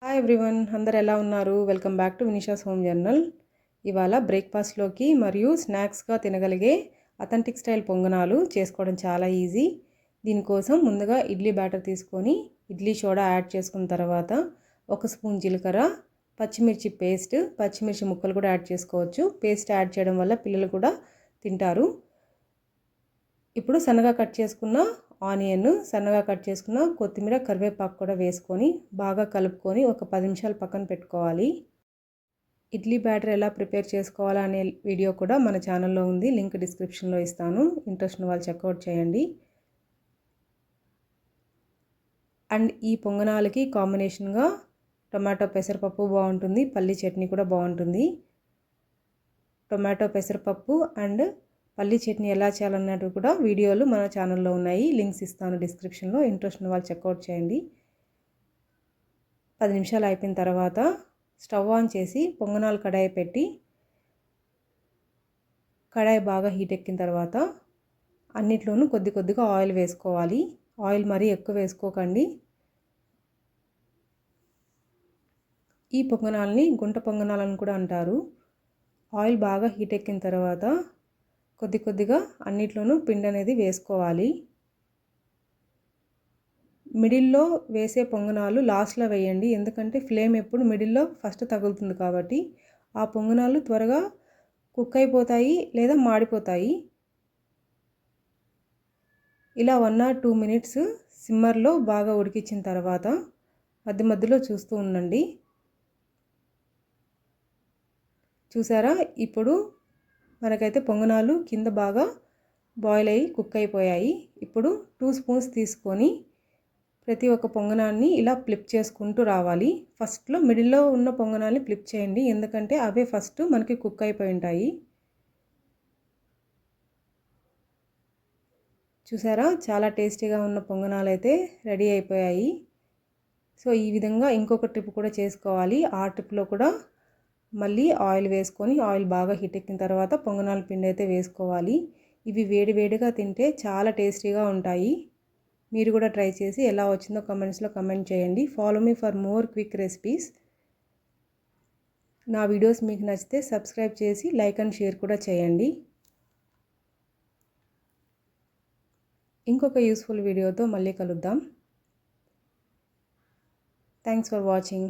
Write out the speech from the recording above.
Hi everyone, అందరు ఎలా ఉన్నారు? Welcome back to Vinisha's home journal. ఇవాళ బ్రేక్ఫాస్ట్లోకి మరియు స్నాక్స్గా తినగలిగే అథెంటిక్ స్టైల్ పొంగనాలు చేసుకోవడం చాలా ఈజీ. దీనికోసం ముందుగా ఇడ్లీ బ్యాటర్ తీసుకొని ఇడ్లీ సోడా యాడ్ చేసుకున్న తర్వాత 1 స్పూన్ జీలకర్ర, పచ్చిమిర్చి పేస్ట్, పచ్చిమిర్చి ముక్కలు కూడా యాడ్ చేసుకోవచ్చు. పేస్ట్ యాడ్ చేయడం వల్ల పిల్లలు కూడా తింటారు. ఇప్పుడు సన్నగా కట్ చేసుకున్న ఆనియన్, సన్నగా కట్ చేసుకున్న కొత్తిమీర, కరివేపాకు కూడా వేసుకొని బాగా కలుపుకొని ఒక 10 నిమిషాలు పక్కన పెట్టుకోవాలి. ఇడ్లీ బ్యాటర్ ఎలా ప్రిపేర్ చేసుకోవాలా అనే వీడియో కూడా మన ఛానల్లో ఉంది. లింక్ డిస్క్రిప్షన్లో ఇస్తాను. ఇంట్రెస్ట్ ఉన్న వాళ్ళు చెక్అవుట్ చేయండి. అండ్ ఈ పొంగనాలకి కాంబినేషన్గా టొమాటో పెసరపప్పు బాగుంటుంది, పల్లి చట్నీ కూడా బాగుంటుంది. టొమాటో పెసరపప్పు అండ్ పల్లి చట్నీ ఎలా చేయాలన్నట్టు కూడా వీడియోలు మన ఛానల్లో ఉన్నాయి. లింక్స్ ఇస్తాను డిస్క్రిప్షన్లో. ఇంట్రెస్ట్ ఉన్న వాళ్ళు చెక్అవుట్ చేయండి. 10 నిమిషాలు అయిపోయిన తర్వాత స్టవ్ ఆన్ చేసి పొంగనాలు కడాయి పెట్టి, కడాయి బాగా హీట్ ఎక్కిన తర్వాత అన్నిట్లోనూ కొద్ది కొద్దిగా ఆయిల్ వేసుకోవాలి. ఆయిల్ మరీ ఎక్కువ వేసుకోకండి. ఈ పొంగనాలని గుంట పొంగనాలని కూడా అంటారు. ఆయిల్ బాగా హీట్ ఎక్కిన తర్వాత కొద్ది కొద్దిగా అన్నిట్లోనూ పిండి అనేది వేసుకోవాలి. మిడిల్లో వేసే పొంగనాలు లాస్ట్లో వేయండి, ఎందుకంటే ఫ్లేమ్ ఎప్పుడు మిడిల్లో ఫస్ట్ తగులుతుంది కాబట్టి ఆ పొంగనాలు త్వరగా కుక్ అయిపోతాయి లేదా మాడిపోతాయి. ఇలా 1 or 2 మినిట్స్ సిమ్మర్లో బాగా ఉడికించిన తర్వాత మధ్య మధ్యలో చూస్తూ ఉండండి. చూసారా, ఇప్పుడు మనకైతే పొంగనాలు కింద బాగా బాయిల్ అయ్యి కుక్ అయిపోయాయి. ఇప్పుడు 2 స్పూన్స్ తీసుకొని ప్రతి ఒక్క పొంగనాన్ని ఇలా ఫ్లిప్ చేసుకుంటూ రావాలి. ఫస్ట్లో మిడిల్లో ఉన్న పొంగనాన్ని ఫ్లిప్ చేయండి, ఎందుకంటే అవే ఫస్ట్ మనకి కుక్ అయిపోయి ఉంటాయి. చూసారా, చాలా టేస్టీగా ఉన్న పొంగనాలు అయితే రెడీ అయిపోయాయి. సో ఈ విధంగా ఇంకొక ట్రిప్ కూడా చేసుకోవాలి. ఆ ట్రిప్లో కూడా మళ్ళీ ఆయిల్ వేసుకొని ఆయిల్ బాగా హీట్ ఎక్కిన తర్వాత పొంగనాల పిండి అయితే వేసుకోవాలి. ఇవి వేడివేడిగా తింటే చాలా టేస్టీగా ఉంటాయి. మీరు కూడా ట్రై చేసి ఎలా వచ్చిందో కమెంట్స్లో కమెంట్ చేయండి. Follow me for more quick recipes. నా వీడియోస్ మీకు నచ్చితే సబ్స్క్రైబ్ చేసి లైక్ అండ్ షేర్ కూడా చేయండి. ఇంకొక యూస్ఫుల్ వీడియోతో మళ్ళీ కలుద్దాం. Thanks for watching.